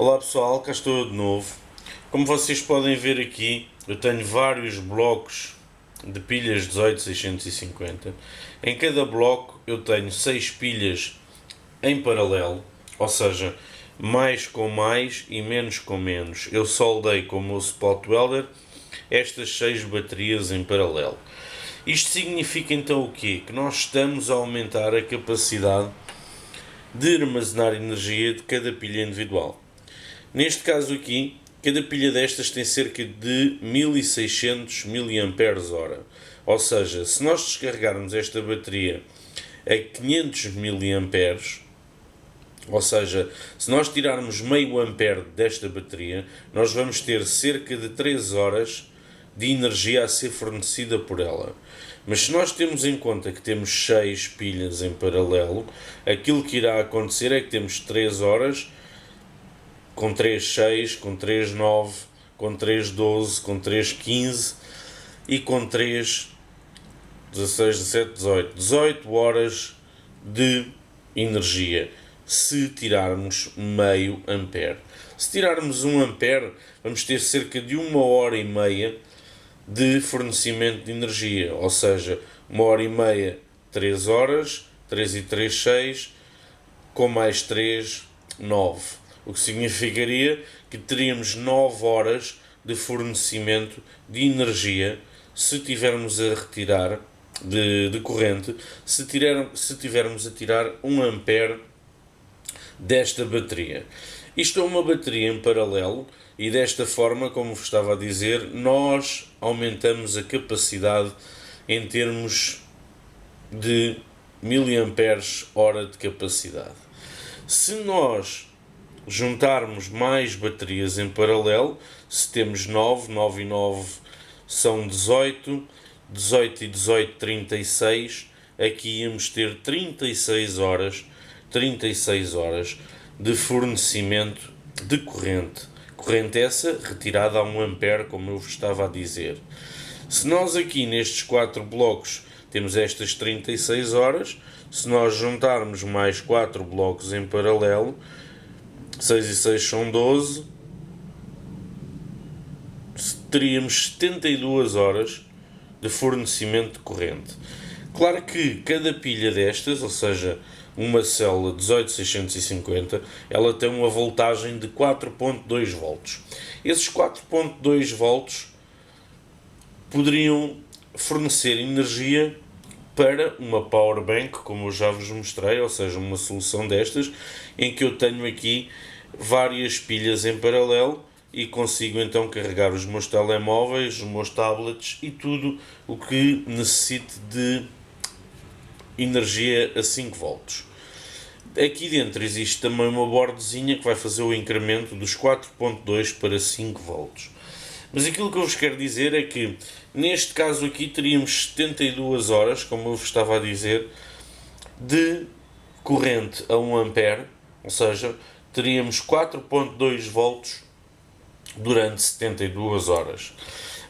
Olá pessoal, cá estou eu de novo. Como vocês podem ver aqui, eu tenho vários blocos de pilhas 18650. Em cada bloco eu tenho 6 pilhas em paralelo, ou seja, mais com mais e menos com menos. Eu soldei com o meu spot welder estas 6 baterias em paralelo. Isto significa então o quê? Que nós estamos a aumentar a capacidade de armazenar energia de cada pilha individual. Neste caso aqui, cada pilha destas tem cerca de 1600 mAh. Ou seja, se nós descarregarmos esta bateria a 500 mA, ou seja, se nós tirarmos meio ampere desta bateria, nós vamos ter cerca de 3 horas de energia a ser fornecida por ela. Mas se nós temos em conta que temos 6 pilhas em paralelo, aquilo que irá acontecer é que temos 3 horas com 3,6, com 3,9, com 3,12, com 3,15 e com 3,16, 17, 18. 18 horas de energia se tirarmos meio ampere. Se tirarmos 1 ampere, vamos ter cerca de 1h30 de fornecimento de energia, ou seja, 1h30, 3 horas, 3 e 3, 6, com mais 3, 9. O que significaria que teríamos 9 horas de fornecimento de energia se tivermos a retirar de corrente, se tivermos a tirar 1 ampere desta bateria. Isto é uma bateria em paralelo e desta forma, como vos estava a dizer, nós aumentamos a capacidade em termos de miliamperes hora de capacidade. Se nós juntarmos mais baterias em paralelo, se temos 9, 9 e 9 são 18, 18 e 18, 36, aqui íamos ter 36 horas de fornecimento de corrente. Corrente essa retirada a 1 ampere, como eu vos estava a dizer. Se nós aqui nestes 4 blocos temos estas 36 horas, se nós juntarmos mais 4 blocos em paralelo, 6 e 6 são 12, teríamos 72 horas de fornecimento de corrente. Claro que cada pilha destas, ou seja, uma célula 18650, ela tem uma voltagem de 4.2 volts. Esses 4.2 volts poderiam fornecer energia para uma power bank, como eu já vos mostrei, ou seja, uma solução destas, em que eu tenho aqui várias pilhas em paralelo e consigo então carregar os meus telemóveis, os meus tablets e tudo o que necessite de energia a 5 volts. Aqui dentro existe também uma bordezinha que vai fazer o incremento dos 4.2 para 5 volts. Mas aquilo que eu vos quero dizer é que neste caso aqui teríamos 72 horas, como eu vos estava a dizer, de corrente a 1 ampere, ou seja, teríamos 4.2 volts durante 72 horas.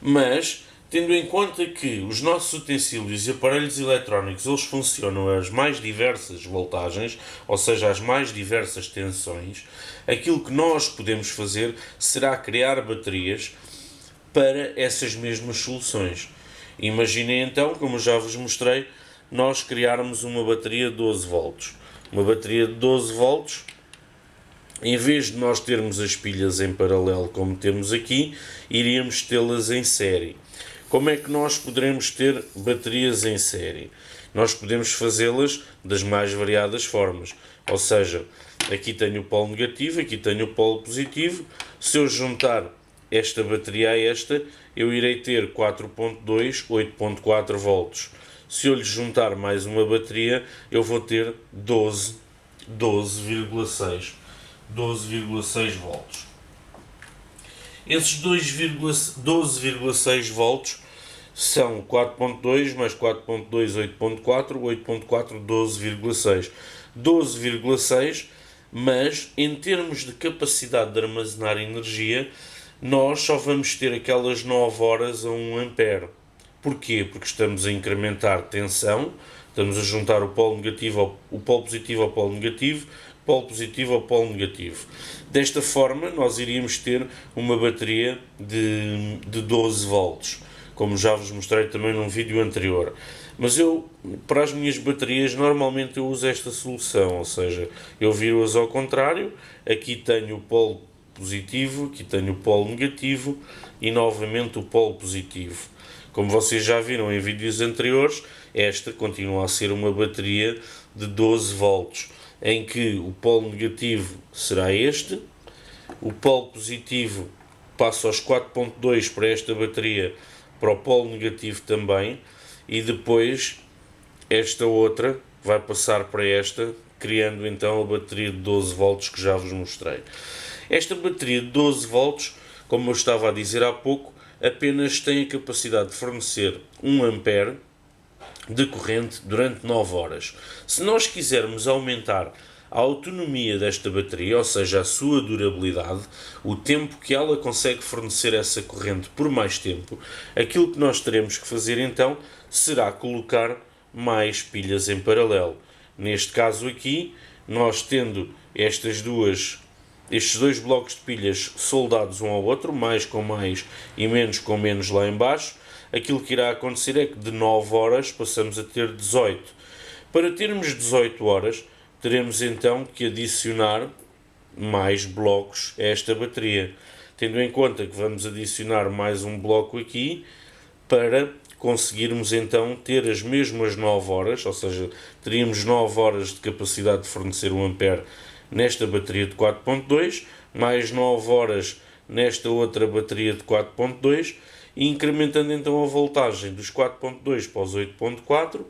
Mas, tendo em conta que os nossos utensílios e aparelhos eletrónicos eles funcionam às mais diversas voltagens, ou seja, às mais diversas tensões, aquilo que nós podemos fazer será criar baterias para essas mesmas soluções. Imaginem então, como já vos mostrei, nós criarmos uma bateria de 12 volts. Uma bateria de 12 volts, em vez de nós termos as pilhas em paralelo como temos aqui, iríamos tê-las em série. Como é que nós poderemos ter baterias em série? Nós podemos fazê-las das mais variadas formas. Ou seja, aqui tenho o polo negativo, aqui tenho o polo positivo. Se eu juntar esta bateria a esta, eu irei ter 4.2, 8.4 volts. Se eu lhe juntar mais uma bateria, eu vou ter 12,6 volts. Esses 12,6 volts são 4.2 mais 4.2, 8.4, 8.4, 12,6. 12,6, mas em termos de capacidade de armazenar energia, nós só vamos ter aquelas 9 horas a 1 ampere. Porquê? Porque estamos a incrementar tensão, estamos a juntar o polo positivo ao polo negativo, polo positivo ou polo negativo. Desta forma, nós iríamos ter uma bateria de 12 volts, como já vos mostrei também num vídeo anterior. Mas eu, para as minhas baterias, normalmente eu uso esta solução, ou seja, eu viro-as ao contrário, aqui tenho o polo positivo, aqui tenho o polo negativo e novamente o polo positivo. Como vocês já viram em vídeos anteriores, esta continua a ser uma bateria de 12 volts, em que o polo negativo será este, o polo positivo passa aos 4.2 para esta bateria, para o polo negativo também, e depois esta outra vai passar para esta, criando então a bateria de 12 volts que já vos mostrei. Esta bateria de 12 volts, como eu estava a dizer há pouco, apenas tem a capacidade de fornecer 1 ampere de corrente durante 9 horas. Se nós quisermos aumentar a autonomia desta bateria, ou seja, a sua durabilidade, o tempo que ela consegue fornecer essa corrente por mais tempo, aquilo que nós teremos que fazer então será colocar mais pilhas em paralelo. Neste caso aqui, nós tendo estes dois blocos de pilhas soldados um ao outro, mais com mais e menos com menos lá em baixo, aquilo que irá acontecer é que de 9 horas passamos a ter 18. Para termos 18 horas, teremos então que adicionar mais blocos a esta bateria, tendo em conta que vamos adicionar mais um bloco aqui para conseguirmos então ter as mesmas 9 horas, ou seja, teríamos 9 horas de capacidade de fornecer 1 ampere nesta bateria de 4.2, mais 9 horas nesta outra bateria de 4.2, e incrementando então a voltagem dos 4.2 para os 8.4,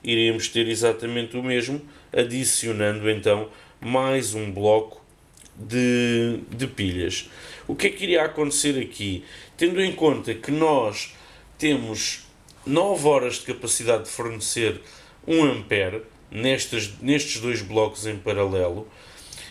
iríamos ter exatamente o mesmo, adicionando então mais um bloco de pilhas. O que é que iria acontecer aqui? Tendo em conta que nós temos 9 horas de capacidade de fornecer 1 ampere nestes dois blocos em paralelo,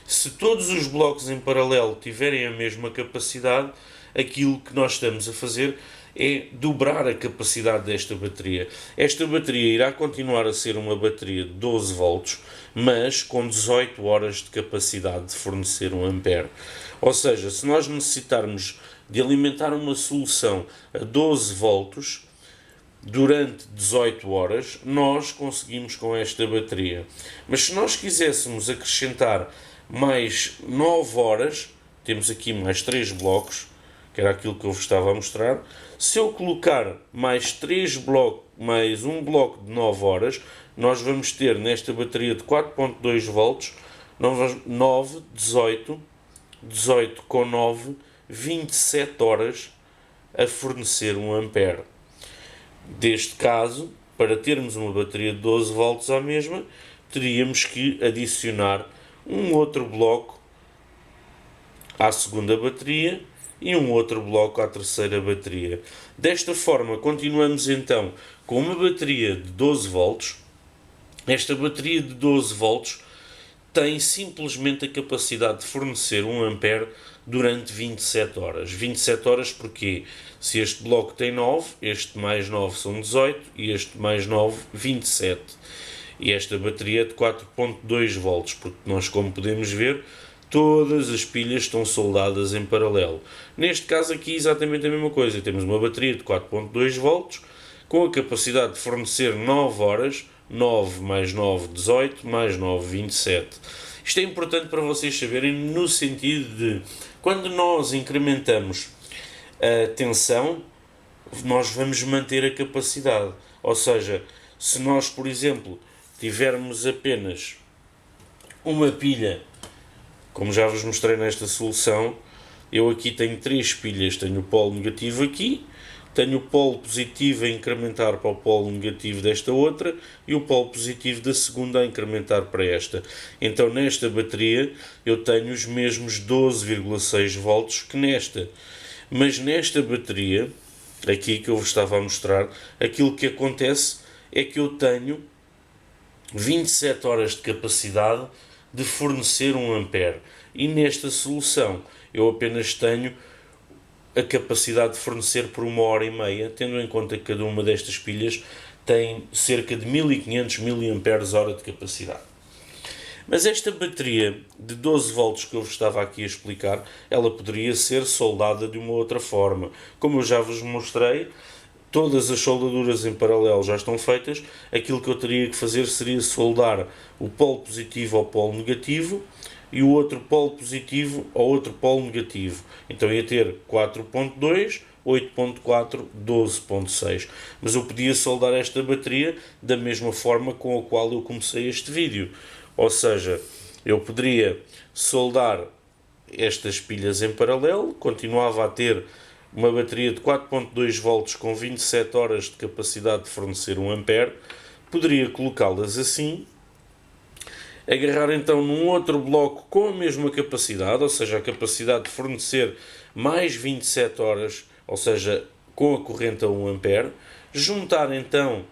se todos os blocos em paralelo tiverem a mesma capacidade, aquilo que nós estamos a fazer é dobrar a capacidade desta bateria. Esta bateria irá continuar a ser uma bateria de 12 volts, mas com 18 horas de capacidade de fornecer 1 ampere. Ou seja, se nós necessitarmos de alimentar uma solução a 12 volts durante 18 horas, nós conseguimos com esta bateria. Mas se nós quiséssemos acrescentar mais 9 horas, temos aqui mais 3 blocos, que era aquilo que eu vos estava a mostrar. Se eu colocar mais mais um bloco de 9 horas, nós vamos ter nesta bateria de 4.2 volts 9, 18, 18 com 9, 27 horas a fornecer 1 ampere. Deste caso, para termos uma bateria de 12 volts à mesma, teríamos que adicionar um outro bloco à segunda bateria e um outro bloco à terceira bateria. Desta forma, continuamos então com uma bateria de 12 volts. Esta bateria de 12 volts tem simplesmente a capacidade de fornecer 1 ampere durante 27 horas. 27 horas porque se este bloco tem 9, este mais 9 são 18 e este mais 9, 27. E esta bateria é de 4.2 volts, porque nós, como podemos ver, todas as pilhas estão soldadas em paralelo. Neste caso aqui exatamente a mesma coisa, temos uma bateria de 4.2 volts com a capacidade de fornecer 9 horas, 9 mais 9, 18, mais 9, 27. Isto é importante para vocês saberem no sentido de, quando nós incrementamos a tensão, nós vamos manter a capacidade. Ou seja, se nós, por exemplo, tivermos apenas uma pilha, como já vos mostrei nesta solução, eu aqui tenho 3 pilhas, tenho o polo negativo aqui, tenho o polo positivo a incrementar para o polo negativo desta outra e o polo positivo da segunda a incrementar para esta. Então nesta bateria eu tenho os mesmos 12,6 volts que nesta. Mas nesta bateria, aqui que eu vos estava a mostrar, aquilo que acontece é que eu tenho 27 horas de capacidade de fornecer 1 ampere. E nesta solução eu apenas tenho a capacidade de fornecer por 1h30, tendo em conta que cada uma destas pilhas tem cerca de 1500 mAh de capacidade. Mas esta bateria de 12 volts que eu vos estava aqui a explicar, ela poderia ser soldada de uma outra forma. Como eu já vos mostrei, todas as soldaduras em paralelo já estão feitas. Aquilo que eu teria que fazer seria soldar o polo positivo ao polo negativo e o outro polo positivo ao outro polo negativo. Então ia ter 4.2, 8.4, 12.6. Mas eu podia soldar esta bateria da mesma forma com a qual eu comecei este vídeo. Ou seja, eu poderia soldar estas pilhas em paralelo, continuava a ter uma bateria de 4.2 volts com 27 horas de capacidade de fornecer 1 ampere, poderia colocá-las assim, agarrar então num outro bloco com a mesma capacidade, ou seja, a capacidade de fornecer mais 27 horas, ou seja, com a corrente a 1 ampere, juntar então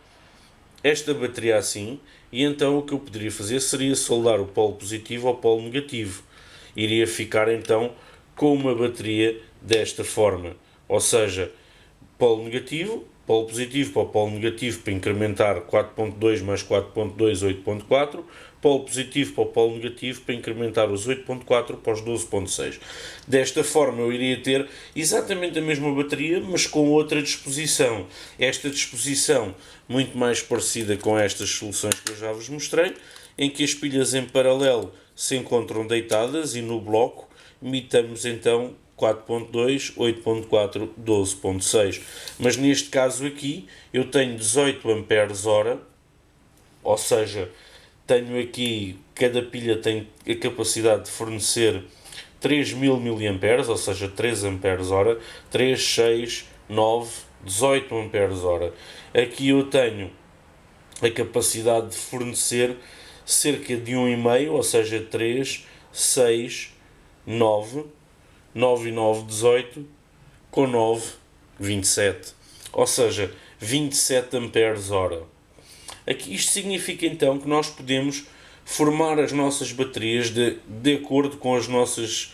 esta bateria assim, e então o que eu poderia fazer seria soldar o polo positivo ao polo negativo. Iria ficar então com uma bateria desta forma, ou seja, polo negativo, polo positivo para o polo negativo para incrementar 4.2 mais 4.2, 8.4, polo positivo para o polo negativo para incrementar os 8.4 para os 12.6. Desta forma eu iria ter exatamente a mesma bateria, mas com outra disposição. Esta disposição muito mais parecida com estas soluções que eu já vos mostrei, em que as pilhas em paralelo se encontram deitadas e no bloco imitamos então 4.2, 8.4, 12.6. Mas neste caso aqui eu tenho 18 amperes hora, ou seja, tenho aqui, cada pilha tem a capacidade de fornecer 3000 mAh, ou seja, 3 amperes hora, 3, 6, 9, 18 amperes hora. Aqui eu tenho a capacidade de fornecer cerca de 1,5, ou seja, 3, 6, 9, 9 e 9, 18, com 9, 27. Ou seja, 27 amperes hora. Aqui isto significa então que nós podemos formar as nossas baterias de acordo com as nossas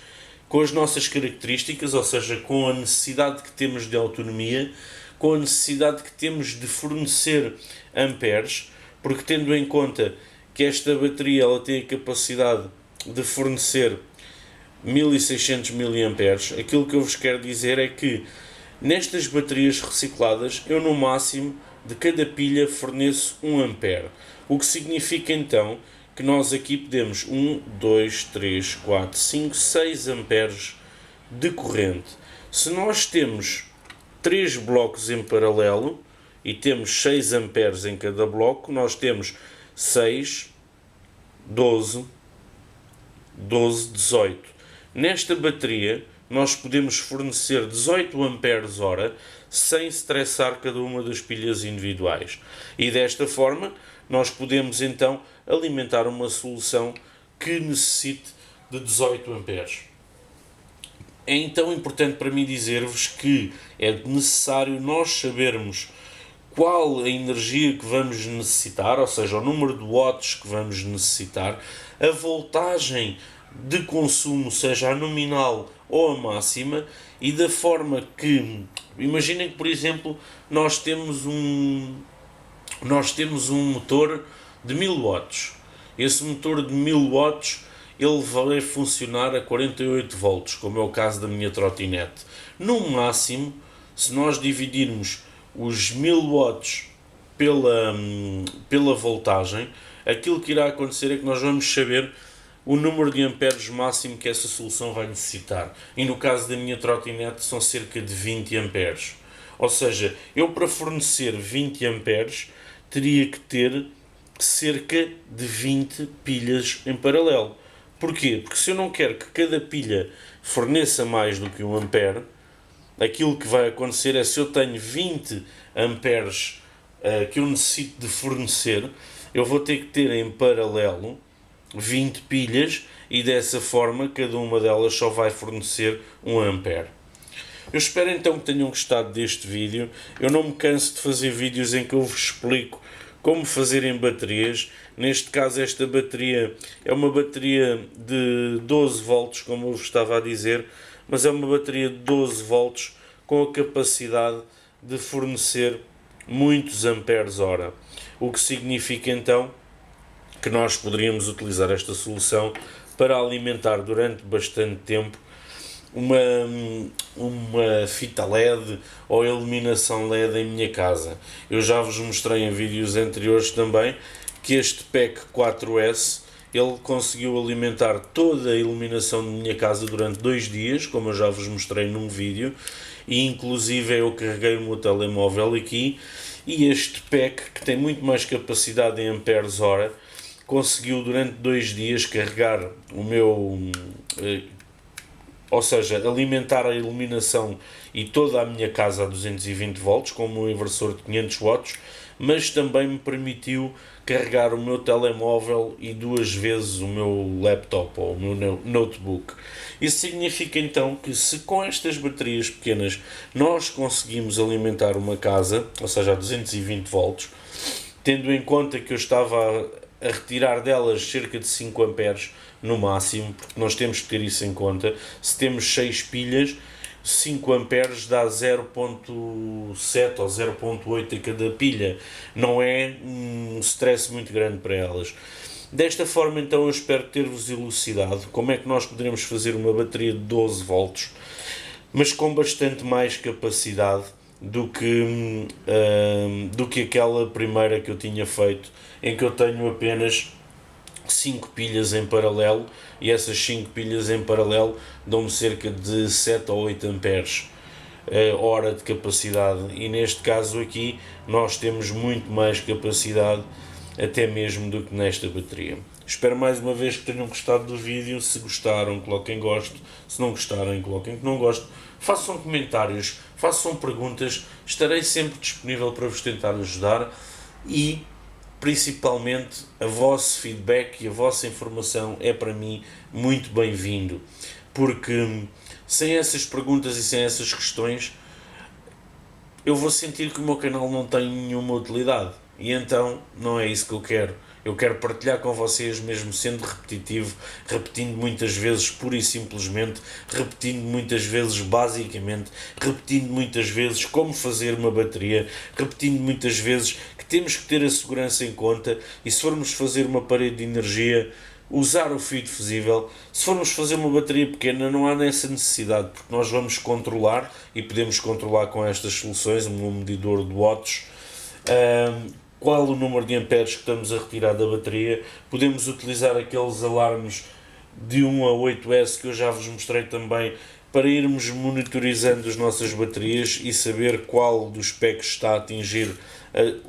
características, ou seja, com a necessidade que temos de autonomia, com a necessidade que temos de fornecer amperes, porque tendo em conta que esta bateria ela tem a capacidade de fornecer 1600 mAh, aquilo que eu vos quero dizer é que nestas baterias recicladas eu no máximo de cada pilha forneço 1 ampere, o que significa então que nós aqui podemos 1, 2, 3, 4, 5, 6 amperes de corrente. Se nós temos 3 blocos em paralelo e temos 6 amperes em cada bloco, nós temos 6, 12, 12, 18. Nesta bateria nós podemos fornecer 18 amperes hora sem estressar cada uma das pilhas individuais. E desta forma nós podemos então alimentar uma solução que necessite de 18 amperes. É então importante para mim dizer-vos que é necessário nós sabermos qual a energia que vamos necessitar, ou seja, o número de watts que vamos necessitar, a voltagem de consumo, seja a nominal ou a máxima, e da forma que, imaginem que, por exemplo, nós temos um motor de 1000 watts. Esse motor de 1000 watts ele vai funcionar a 48 volts, como é o caso da minha trotinete. No máximo, se nós dividirmos os 1000 watts pela voltagem, aquilo que irá acontecer é que nós vamos saber o número de amperes máximo que essa solução vai necessitar. E no caso da minha trotinete são cerca de 20 amperes. Ou seja, eu para fornecer 20 amperes teria que ter cerca de 20 pilhas em paralelo. Porquê? Porque se eu não quero que cada pilha forneça mais do que 1 ampere, aquilo que vai acontecer é, se eu tenho 20 amperes que eu necessito de fornecer, eu vou ter que ter em paralelo 20 pilhas e dessa forma cada uma delas só vai fornecer 1 ampere. Eu espero então que tenham gostado deste vídeo. Eu não me canso de fazer vídeos em que eu vos explico como fazer em baterias. Neste caso esta bateria é uma bateria de 12 volts, como eu vos estava a dizer, mas é uma bateria de 12 volts com a capacidade de fornecer muitos amperes hora. O que significa então que nós poderíamos utilizar esta solução para alimentar durante bastante tempo uma fita LED ou iluminação LED em minha casa. Eu já vos mostrei em vídeos anteriores também que este PEC 4S ele conseguiu alimentar toda a iluminação de minha casa durante 2 dias, como eu já vos mostrei num vídeo, e inclusive eu carreguei o meu telemóvel aqui, e este PEC, que tem muito mais capacidade em amperes hora, conseguiu durante 2 dias carregar o meu, ou seja, alimentar a iluminação e toda a minha casa a 220 volts com o meu inversor de 500 watts, mas também me permitiu carregar o meu telemóvel e 2 vezes o meu laptop ou o meu notebook. Isso significa então que se com estas baterias pequenas nós conseguimos alimentar uma casa, ou seja, a 220 volts, tendo em conta que eu estava a retirar delas cerca de 5 amperes no máximo, porque nós temos que ter isso em conta. Se temos 6 pilhas, 5 amperes dá 0.7 ou 0.8 a cada pilha. Não é um stress muito grande para elas. Desta forma, então, eu espero ter-vos elucidado como é que nós poderemos fazer uma bateria de 12 volts, mas com bastante mais capacidade do que aquela primeira que eu tinha feito, em que eu tenho apenas 5 pilhas em paralelo, e essas 5 pilhas em paralelo dão-me cerca de 7 ou 8 amperes hora de capacidade, e neste caso aqui nós temos muito mais capacidade até mesmo do que nesta bateria. Espero mais uma vez que tenham gostado do vídeo. Se gostaram, coloquem gosto. Se não gostarem, coloquem que não gosto. Façam comentários, façam perguntas. Estarei sempre disponível para vos tentar ajudar, e principalmente a vosso feedback e a vossa informação é para mim muito bem-vindo, porque sem essas perguntas e sem essas questões eu vou sentir que o meu canal não tem nenhuma utilidade, e então não é isso que eu quero. Eu quero partilhar com vocês, mesmo sendo repetitivo, repetindo muitas vezes pura e simplesmente, repetindo muitas vezes basicamente, repetindo muitas vezes como fazer uma bateria, repetindo muitas vezes que temos que ter a segurança em conta, e se formos fazer uma parede de energia, usar o fio difusível. Se formos fazer uma bateria pequena, não há nessa necessidade, porque nós vamos controlar, e podemos controlar com estas soluções, um medidor de watts, qual o número de amperes que estamos a retirar da bateria. Podemos utilizar aqueles alarmes de 1 a 8S que eu já vos mostrei também, para irmos monitorizando as nossas baterias e saber qual dos PECs está a atingir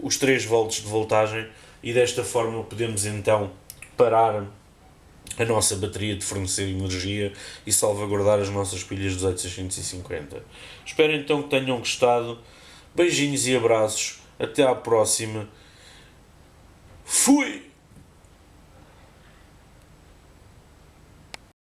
os 3 volts de voltagem, e desta forma podemos então parar a nossa bateria de fornecer energia e salvaguardar as nossas pilhas 18650. Espero então que tenham gostado. Beijinhos e abraços. Até à próxima. Fui!